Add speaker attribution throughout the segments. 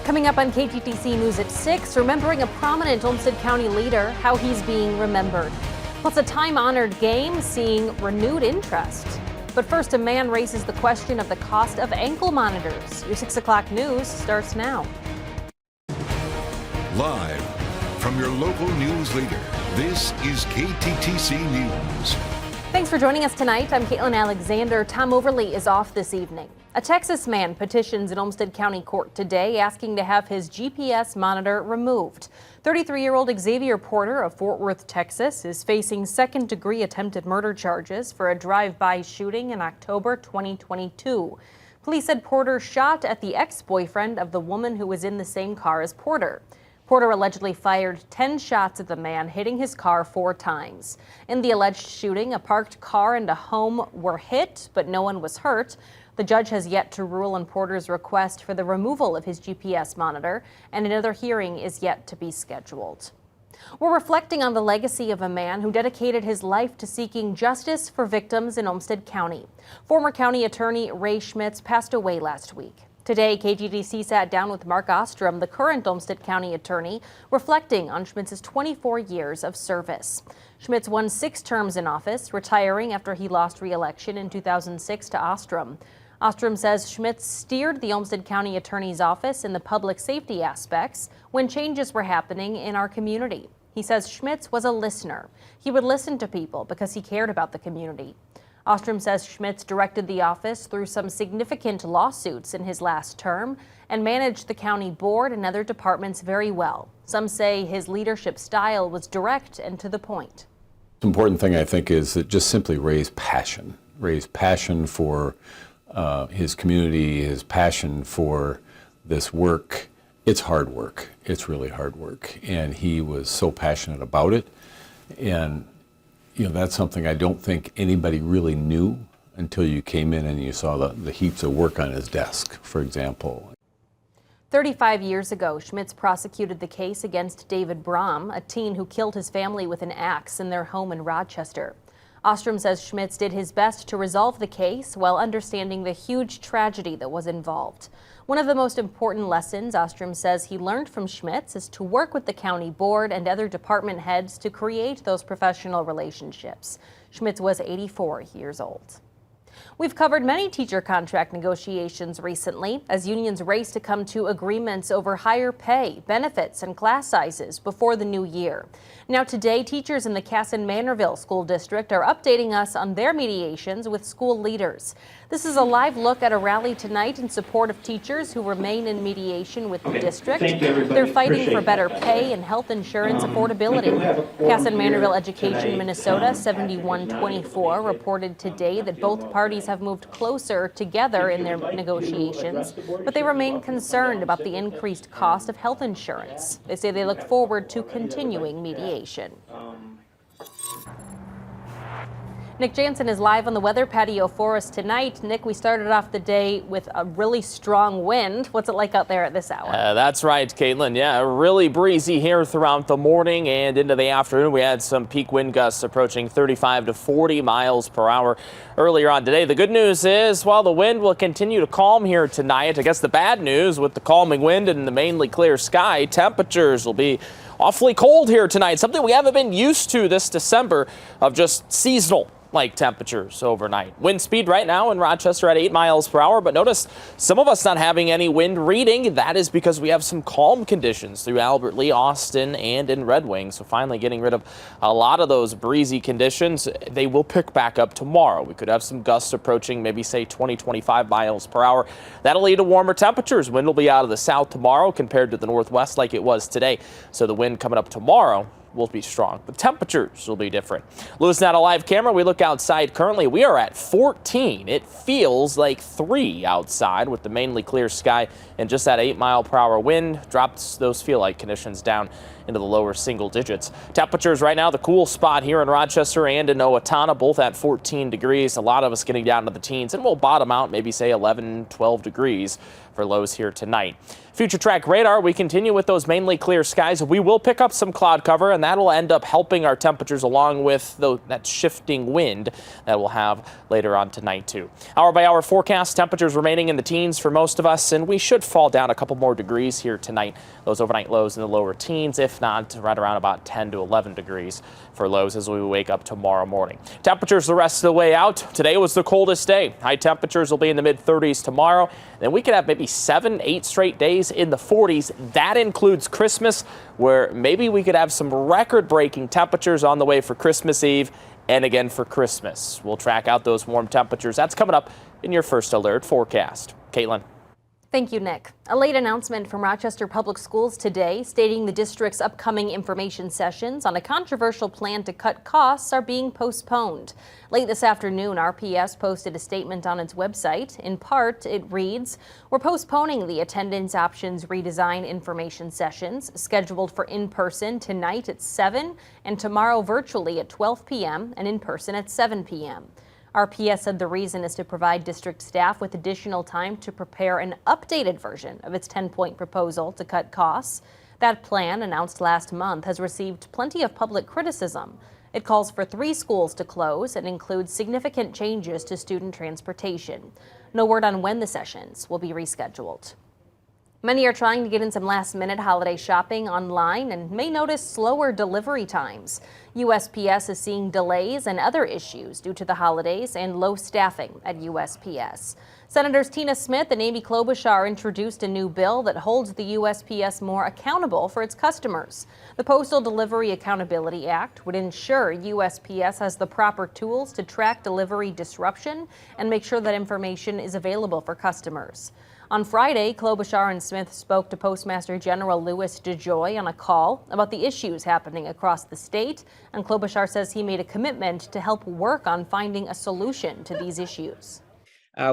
Speaker 1: Coming up on KTTC News at 6, remembering a prominent Olmsted County leader, how he's being remembered. Plus a time-honored game seeing renewed interest. But first, a man raises the question of the cost of ankle monitors. Your 6 o'clock news starts now.
Speaker 2: Live from your local news leader, this is KTTC News.
Speaker 1: Thanks for joining us tonight. I'm Caitlin Alexander. Tom Overly is off this evening. A Texas man petitions in Olmsted County Court today asking to have his GPS monitor removed. 33-year-old Xavier Porter of Fort Worth, Texas, is facing second-degree attempted murder charges for a drive-by shooting in October 2022. Police said Porter shot at the ex-boyfriend of the woman who was in the same car as Porter. Porter allegedly fired 10 shots at the man, hitting his car 4 times. In the alleged shooting, a parked car and a home were hit, but no one was hurt. The judge has yet to rule on Porter's request for the removal of his GPS monitor, and another hearing is yet to be scheduled. We're reflecting on the legacy of a man who dedicated his life to seeking justice for victims in Olmsted County. Former county attorney Ray Schmitz passed away last week. Today, KTTC sat down with Mark Ostrom, the current Olmsted County attorney, reflecting on Schmitz's 24 years of service. Schmitz won 6 terms in office, retiring after he lost re-election in 2006 to Ostrom. Ostrom says Schmitz steered the Olmsted County Attorney's Office in the public safety aspects when changes were happening in our community. He says Schmitz was a listener. He would listen to people because he cared about the community. Ostrom says Schmitz directed the office through some significant lawsuits in his last term and managed the county board and other departments very well. Some say his leadership style was direct and to the point.
Speaker 3: The important thing, I think, is that just simply raise passion for his community, his passion for this work. It's hard work. It's really hard work. And he was so passionate about it. And that's something I don't think anybody really knew until you came in and you saw the heaps of work on his desk, for example.
Speaker 1: 35 years ago, Schmitz prosecuted the case against David Brom, a teen who killed his family with an axe in their home in Rochester. Ostrom says Schmitz did his best to resolve the case while understanding the huge tragedy that was involved. One of the most important lessons Ostrom says he learned from Schmitz is to work with the county board and other department heads to create those professional relationships. Schmitz was 84 years old. We've covered many teacher contract negotiations recently as unions race to come to agreements over higher pay, benefits, and class sizes before the new year. Now today, teachers in the Casson-Manorville School District are updating us on their mediations with school leaders. This is a live look at a rally tonight in support of teachers who remain in mediation with the district. They're fighting for better pay and health insurance affordability. Casson-Manorville Education Minnesota 7124 reported today that both parties have moved closer together in their negotiations, but they remain concerned about the increased cost of health insurance. They say they look forward to continuing mediation. Nick Jansen is live on the weather patio for us tonight. Nick, we started off the day with a really strong wind. What's it like out there at this hour?
Speaker 4: That's right, Caitlin. Yeah, really breezy here throughout the morning and into the afternoon. We had some peak wind gusts approaching 35 to 40 miles per hour earlier on today. The good news is, while the wind will continue to calm here tonight, I guess the bad news with the calming wind and the mainly clear sky, temperatures will be awfully cold here tonight, something we haven't been used to this December of just seasonal like temperatures overnight. Wind speed right now in Rochester at 8 miles per hour, but notice some of us not having any wind reading. That is because we have some calm conditions through Albert Lee, Austin, and in Red Wing. So finally getting rid of a lot of those breezy conditions. They will pick back up tomorrow. We could have some gusts approaching maybe say 20-25 miles per hour. That'll lead to warmer temperatures. Wind will be out of the south tomorrow compared to the northwest like it was today. So the wind coming up tomorrow will be strong. The temperatures will be different. Lewis, not a live camera. We look outside currently. We are at 14. It feels like 3 outside with the mainly clear sky and just that 8 mile per hour wind drops those feel like conditions down into the lower single digits. Temperatures right now, the cool spot here in Rochester and in Owatonna, both at 14 degrees. A lot of us getting down to the teens, and we'll bottom out maybe say 11, 12 degrees for lows here tonight. Future track radar, we continue with those mainly clear skies. We will pick up some cloud cover, and that will end up helping our temperatures along with that shifting wind that we'll have later on tonight too. Hour by hour forecast, temperatures remaining in the teens for most of us, and we should fall down a couple more degrees here tonight. Those overnight lows in the lower teens, if not right around about 10 to 11 degrees for lows as we wake up tomorrow morning. Temperatures the rest of the way out. Today was the coldest day. High temperatures will be in the mid 30s tomorrow. Then we could have maybe 7, 8 straight days in the 40s. That includes Christmas, where maybe we could have some record-breaking temperatures on the way for Christmas Eve and again for Christmas. We'll track out those warm temperatures. That's coming up in your first alert forecast. Caitlin.
Speaker 1: Thank you, Nick. A late announcement from Rochester Public Schools today stating the district's upcoming information sessions on a controversial plan to cut costs are being postponed. Late this afternoon, RPS posted a statement on its website. In part, it reads, "We're postponing the attendance options redesign information sessions scheduled for in-person tonight at 7 and tomorrow virtually at 12 p.m. and in person at 7 p.m. RPS said the reason is to provide district staff with additional time to prepare an updated version of its 10-point proposal to cut costs. That plan, announced last month, has received plenty of public criticism. It calls for 3 schools to close and includes significant changes to student transportation. No word on when the sessions will be rescheduled. Many are trying to get in some last-minute holiday shopping online and may notice slower delivery times. USPS is seeing delays and other issues due to the holidays and low staffing at USPS. Senators Tina Smith and Amy Klobuchar introduced a new bill that holds the USPS more accountable for its customers. The Postal Delivery Accountability Act would ensure USPS has the proper tools to track delivery disruption and make sure that information is available for customers. On Friday, Klobuchar and Smith spoke to Postmaster General Louis DeJoy on a call about the issues happening across the state, and Klobuchar says he made a commitment to help work on finding a solution to these issues.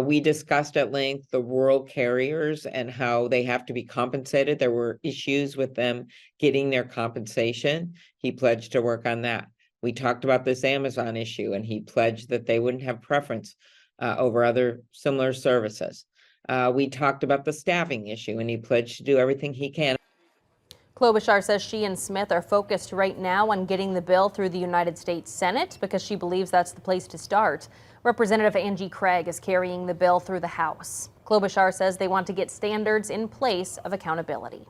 Speaker 5: We discussed at length the rural carriers and how they have to be compensated. There were issues with them getting their compensation. He pledged to work on that. We talked about this Amazon issue, and he pledged that they wouldn't have preference over other similar services. We talked about the staffing issue, and he pledged to do everything he can.
Speaker 1: Klobuchar says she and Smith are focused right now on getting the bill through the United States Senate because she believes that's the place to start. Representative Angie Craig is carrying the bill through the House. Klobuchar says they want to get standards in place of accountability.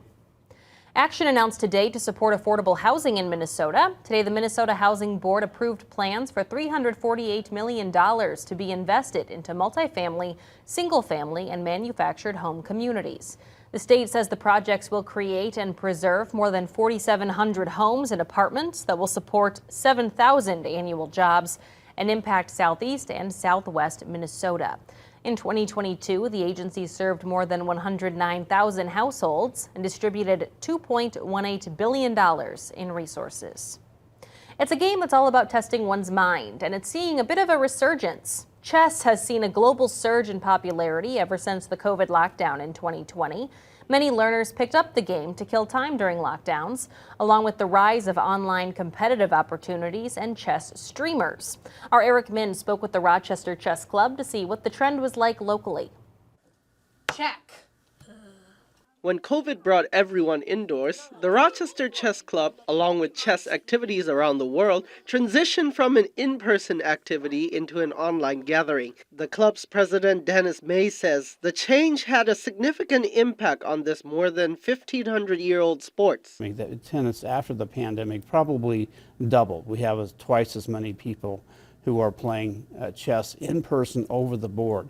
Speaker 1: Action announced today to support affordable housing in Minnesota. Today, the Minnesota Housing Board approved plans for $348 million to be invested into multifamily, single-family, and manufactured home communities. The state says the projects will create and preserve more than 4,700 homes and apartments that will support 7,000 annual jobs and impact Southeast and Southwest Minnesota. In 2022, the agency served more than 109,000 households and distributed $2.18 billion in resources. It's a game that's all about testing one's mind, and it's seeing a bit of a resurgence. Chess has seen a global surge in popularity ever since the COVID lockdown in 2020. Many learners picked up the game to kill time during lockdowns, along with the rise of online competitive opportunities and chess streamers. Our Eric Min spoke with the Rochester Chess Club to see what the trend was like locally.
Speaker 6: Check. When COVID brought everyone indoors, the Rochester Chess Club, along with chess activities around the world, transitioned from an in-person activity into an online gathering. The club's president, Dennis May, says the change had a significant impact on this more than 1,500-year-old sport.
Speaker 7: The attendance after the pandemic probably doubled. We have twice as many people who are playing chess in person over the board.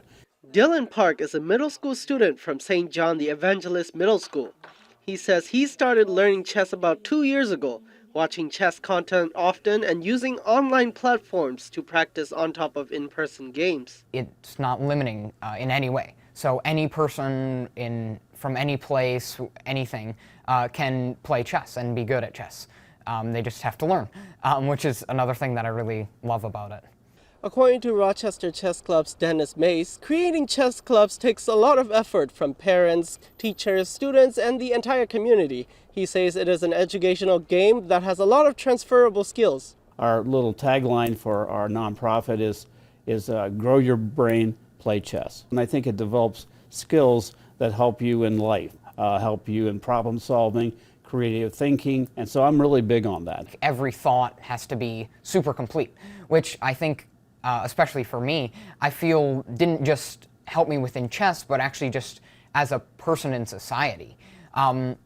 Speaker 6: Dylan Park is a middle school student from St. John the Evangelist Middle School. He says he started learning chess about 2 years ago, watching chess content often and using online platforms to practice on top of in-person games.
Speaker 8: It's not limiting in any way. So any person from any place, anything, can play chess and be good at chess. They just have to learn, which is another thing that I really love about it.
Speaker 6: According to Rochester Chess Club's Dennis Mays, creating chess clubs takes a lot of effort from parents, teachers, students, and the entire community. He says it is an educational game that has a lot of transferable skills.
Speaker 7: Our little tagline for our nonprofit is grow your brain, play chess. And I think it develops skills that help you in life, help you in problem solving, creative thinking, and so I'm really big on that.
Speaker 8: Every thought has to be super complete, which I think, especially for me, I feel didn't just help me within chess, but actually just as a person in society.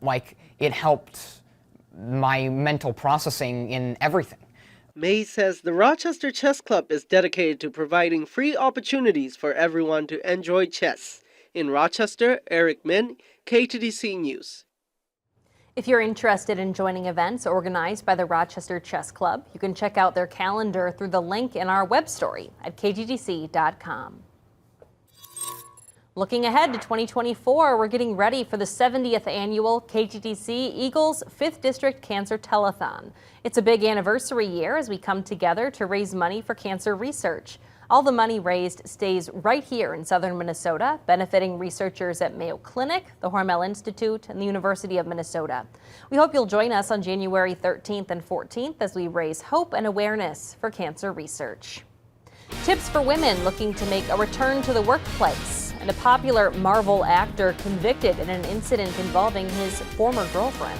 Speaker 8: Like, it helped my mental processing in everything.
Speaker 6: May says the Rochester Chess Club is dedicated to providing free opportunities for everyone to enjoy chess. In Rochester, Eric Min, KTTC News.
Speaker 1: If you're interested in joining events organized by the Rochester Chess Club, you can check out their calendar through the link in our web story at kttc.com. Looking ahead to 2024, we're getting ready for the 70th annual KTTC Eagles 5th District Cancer Telethon. It's a big anniversary year as we come together to raise money for cancer research. All the money raised stays right here in southern Minnesota, benefiting researchers at Mayo Clinic, the Hormel Institute, and the University of Minnesota. We hope you'll join us on January 13th and 14th as we raise hope and awareness for cancer research. Tips for women looking to make a return to the workplace, and a popular Marvel actor convicted in an incident involving his former girlfriend.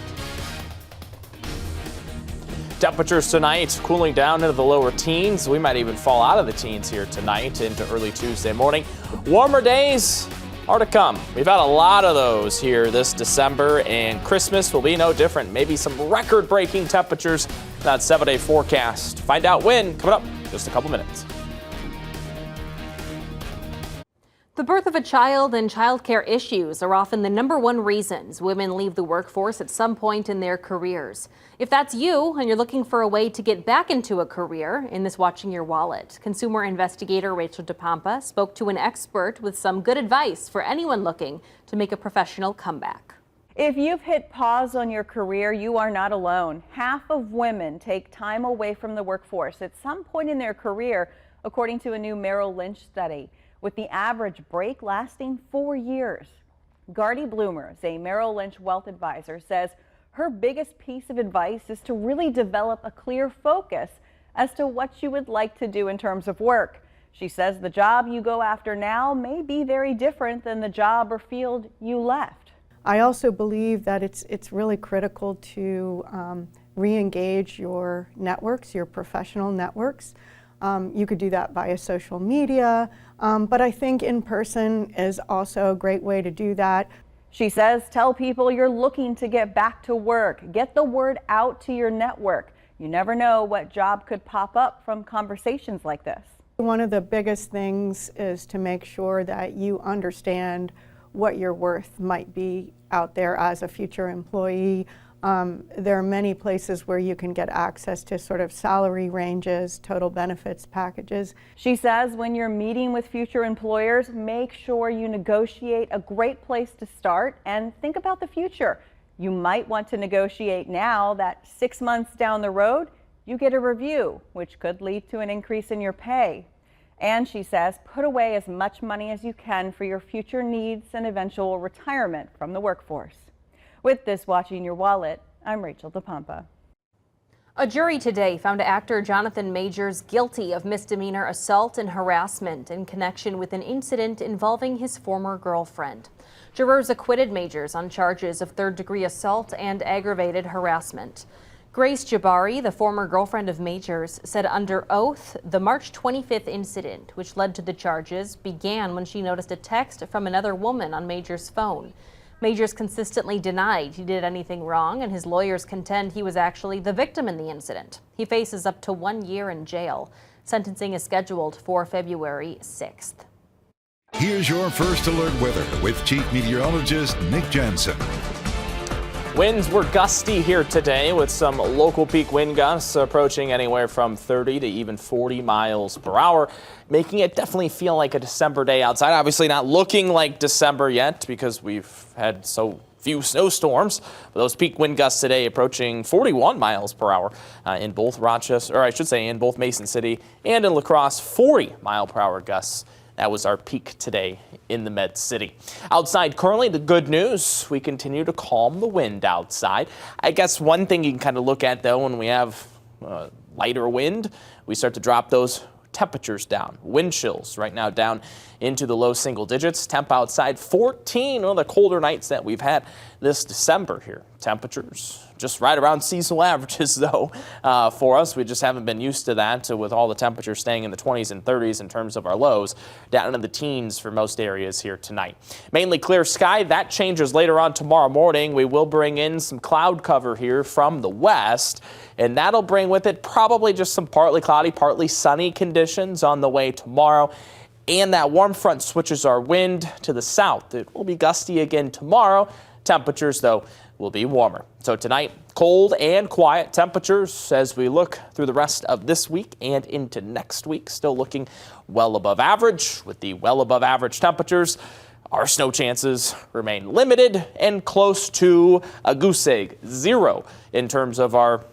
Speaker 4: Temperatures tonight cooling down into the lower teens. We might even fall out of the teens here tonight into early Tuesday morning. Warmer days are to come. We've had a lot of those here this December, and Christmas will be no different. Maybe some record-breaking temperatures. That 7-day forecast. Find out when coming up in just a couple minutes.
Speaker 1: The birth of a child and childcare issues are often the #1 reasons women leave the workforce at some point in their careers. If that's you and you're looking for a way to get back into a career in this Watching Your Wallet, consumer investigator Rachel DePompa spoke to an expert with some good advice for anyone looking to make a professional comeback.
Speaker 9: If you've hit pause on your career, you are not alone. Half of women take time away from the workforce at some point in their career, according to a new Merrill Lynch study, with the average break lasting 4 years. Gardy Bloomers, a Merrill Lynch wealth advisor, says her biggest piece of advice is to really develop a clear focus as to what you would like to do in terms of work. She says the job you go after now may be very different than the job or field you left.
Speaker 10: I also believe that it's really critical to re-engage your networks, your professional networks. You could do that via social media, but I think in person is also a great way to do that.
Speaker 9: She says tell people you're looking to get back to work. Get the word out to your network. You never know what job could pop up from conversations like this.
Speaker 10: One of the biggest things is to make sure that you understand what your worth might be out there as a future employee. There are many places where you can get access to sort of salary ranges, total benefits packages.
Speaker 9: She says when you're meeting with future employers, make sure you negotiate a great place to start and think about the future. You might want to negotiate now that 6 months down the road, you get a review, which could lead to an increase in your pay. And she says put away as much money as you can for your future needs and eventual retirement from the workforce. With this Watching Your Wallet, I'm Rachel DePompa.
Speaker 1: A jury today found actor Jonathan Majors guilty of misdemeanor assault and harassment in connection with an incident involving his former girlfriend. Jurors acquitted Majors on charges of third-degree assault and aggravated harassment. Grace Jabari, the former girlfriend of Majors, said under oath the March 25th incident, which led to the charges, began when she noticed a text from another woman on Majors' phone. Majors consistently denied he did anything wrong, and his lawyers contend he was actually the victim in the incident. He faces up to 1 year in jail. Sentencing is scheduled for February 6th.
Speaker 2: Here's your first alert weather with Chief Meteorologist Nick Jansen.
Speaker 4: Winds were gusty here today with some local peak wind gusts approaching anywhere from 30 to even 40 miles per hour, making it definitely feel like a December day outside. Obviously not looking like December yet because we've had so few snowstorms. Those peak wind gusts today approaching 41 miles per hour in both Rochester, or I should say in both Mason City and in La Crosse, 40 mile per hour gusts. That was our peak today in the Med City. Outside currently, the good news, we continue to calm the wind outside. I guess one thing you can kind of look at, though, when we have lighter wind, we start to drop those temperatures down. Wind chills right now down into the low single digits. Temp outside 14, one of the colder nights that we've had this December here. Temperatures just right around seasonal averages, though, for us. We just haven't been used to that, with all the temperatures staying in the 20s and 30s in terms of our lows, down into the teens for most areas here tonight. Mainly clear sky. That changes later on tomorrow morning. We will bring in some cloud cover here from the west, and that'll bring with it probably just some partly cloudy, partly sunny conditions on the way tomorrow. And that warm front switches our wind to the south. It will be gusty again tomorrow. Temperatures, though, will be warmer. So tonight, cold and quiet temperatures as we look through the rest of this week and into next week. Still looking well above average. With the well above average temperatures, our snow chances remain limited and close to a goose egg, 0 in terms of our,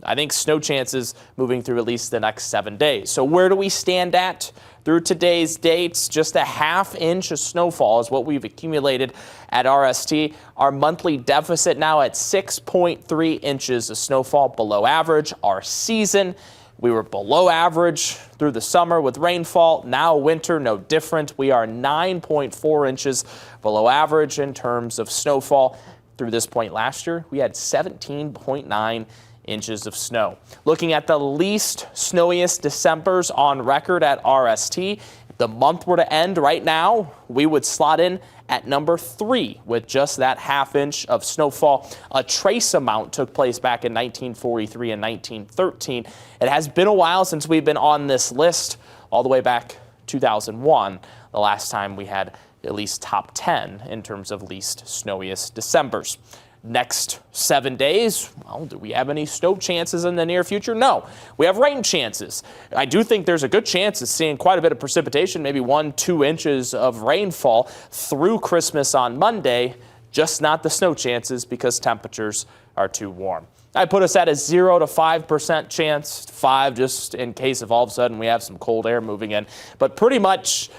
Speaker 4: I think, snow chances moving through at least the next 7 days. So where do we stand at through today's dates? Just a ½ inch of snowfall is what we've accumulated at RST. Our monthly deficit now at 6.3 inches of snowfall, below average. Our season, we were below average through the summer with rainfall. Now winter, no different. We are 9.4 inches below average in terms of snowfall. Through this point last year, we had 17.9 inches of snow. Looking at the least snowiest Decembers on record at RST, if the month were to end right now, we would slot in at number 3 with just that ½ inch of snowfall. A trace amount took place back in 1943 and 1913. It has been a while since we've been on this list, all the way back 2001, the last time we had at least top 10 in terms of least snowiest Decembers. Next 7 days, well, do we have any snow chances in the near future? No. We have rain chances. I do think there's a good chance of seeing quite a bit of precipitation, maybe 1-2 inches of rainfall through Christmas on Monday, just not the snow chances because temperatures are too warm. I put us at a 0 to 5% chance, 5 just in case if all of a sudden we have some cold air moving in, but pretty much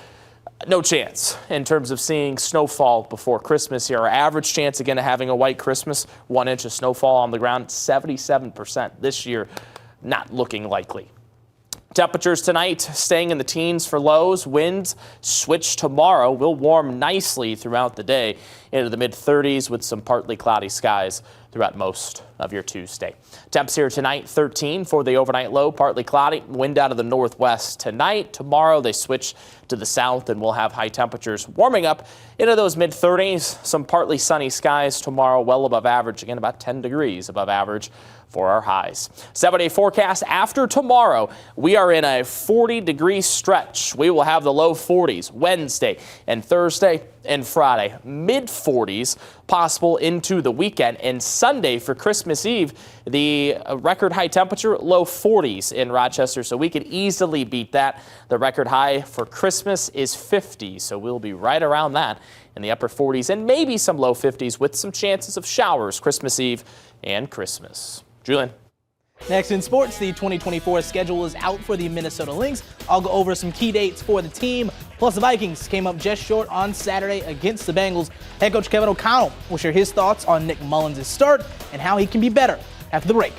Speaker 4: no chance in terms of seeing snowfall before Christmas here. Our average chance, again, of having a white Christmas, 1 inch of snowfall on the ground, 77% this year, not looking likely. Temperatures tonight staying in the teens for lows. Winds switch tomorrow. Will warm nicely throughout the day into the mid-30s with some partly cloudy skies throughout most of your Tuesday. Temps here tonight, 13 for the overnight low, partly cloudy. Wind out of the northwest tonight. Tomorrow they switch to the south and we'll have high temperatures warming up into those mid-30s. Some partly sunny skies tomorrow, well above average. Again, about 10 degrees above average for our highs. 7-day forecast after tomorrow. We are in a 40-degree stretch. We will have the low 40s Wednesday and Thursday and Friday. Mid-40s possible into the weekend. And Sunday for Christmas Eve, the record high temperature, low 40s in Rochester. So we could easily beat that. The record high for Christmas is 50. So we'll be right around that in the upper 40s and maybe some low 50s with some chances of showers Christmas Eve and Christmas. Julian.
Speaker 11: Next in sports, the 2024 schedule is out for the Minnesota Lynx. I'll go over some key dates for the team. Plus, the Vikings came up just short on Saturday against the Bengals. Head coach Kevin O'Connell will share his thoughts on Nick Mullins' start and how he can be better after the break.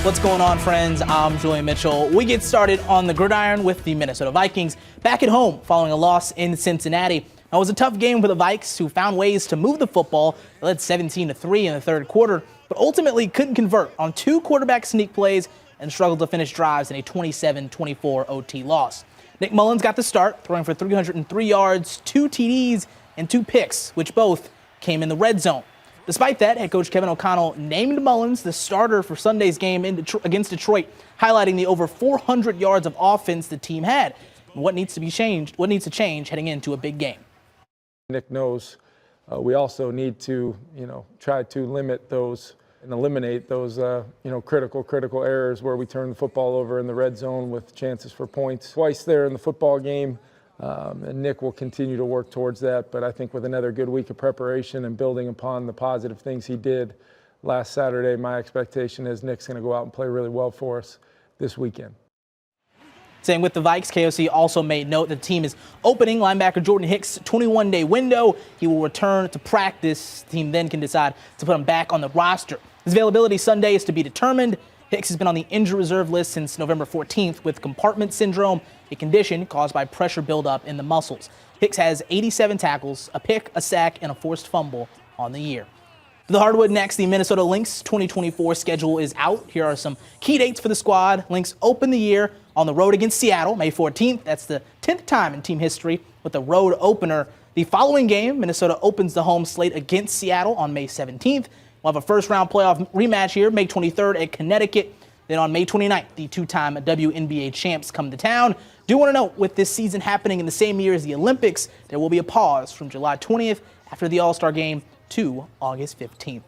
Speaker 11: What's going on, friends? I'm Julian Mitchell. We get started on the gridiron with the Minnesota Vikings back at home following a loss in Cincinnati. It was a tough game for the Vikes, who found ways to move the football. They led 17-3 in the third quarter, but ultimately couldn't convert on 2 quarterback sneak plays and struggled to finish drives in a 27-24 OT loss. Nick Mullins got the start, throwing for 303 yards, 2 TDs, and 2 picks, which both came in the red zone. Despite that, head coach Kevin O'Connell named Mullins the starter for Sunday's game against Detroit, highlighting the over 400 yards of offense the team had and what needs to change heading into a big game.
Speaker 12: Nick knows we also need to, try to limit those and eliminate those critical errors where we turn the football over in the red zone with chances for points twice there in the football game. And Nick will continue to work towards that, but I think with another good week of preparation and building upon the positive things he did last Saturday, my expectation is Nick's going to go out and play really well for us this weekend.
Speaker 11: Staying with the Vikes, KOC also made note that the team is opening linebacker Jordan Hicks' 21-day window. He will return to practice. The team then can decide to put him back on the roster. His availability Sunday is to be determined. Hicks has been on the injured reserve list since November 14th with compartment syndrome, a condition caused by pressure buildup in the muscles. Hicks has 87 tackles, a pick, a sack, and a forced fumble on the year. For the hardwood next, the Minnesota Lynx 2024 schedule is out. Here are some key dates for the squad. Lynx open the year on the road against Seattle, May 14th. That's the 10th time in team history with a road opener. The following game, Minnesota opens the home slate against Seattle on May 17th. We'll have a first-round playoff rematch here, May 23rd at Connecticut. Then on May 29th, the two-time WNBA champs come to town. Do want to note, with this season happening in the same year as the Olympics, there will be a pause from July 20th after the All-Star game to August 15th.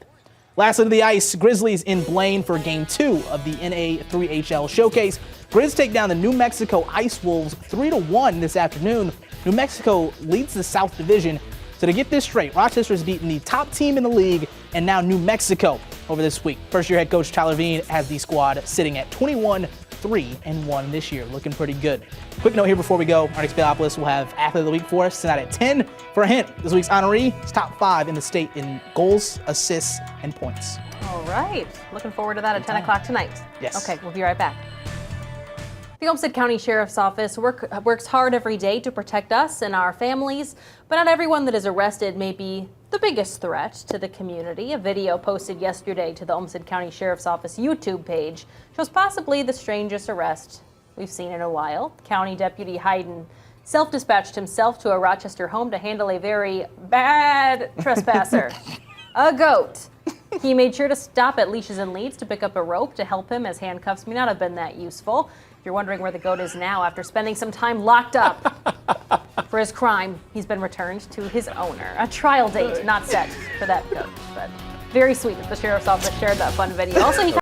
Speaker 11: Lastly to the ice, Grizzlies in Blaine for Game 2 of the NA3HL Showcase. Grizz take down the New Mexico Ice Wolves 3-1 this afternoon. New Mexico leads the South Division. So to get this straight, Rochester has beaten the top team in the league and now New Mexico over this week. First-year head coach Tyler Veen has the squad sitting at 21-3-1 this year, looking pretty good. Quick note here before we go, Ernest Bialopoulos will have Athlete of the Week for us tonight at 10. For a hint, this week's honoree is top 5 in the state in goals, assists, and points.
Speaker 1: All right. Looking forward to that at 10 o'clock tonight.
Speaker 11: Yes.
Speaker 1: Okay, we'll be right back. The Olmsted County Sheriff's Office works hard every day to protect us and our families, but not everyone that is arrested may be the biggest threat to the community. A video posted yesterday to the Olmsted County Sheriff's Office YouTube page shows possibly the strangest arrest we've seen in a while. County Deputy Hayden self-dispatched himself to a Rochester home to handle a very bad trespasser, a goat. He made sure to stop at Leashes and Leads to pick up a rope to help him, as handcuffs may not have been that useful. If you're wondering where the goat is now after spending some time locked up for his crime, he's been returned to his owner. A trial date not set for that goat, but very sweet that the Sheriff's Office shared that fun video. Also, he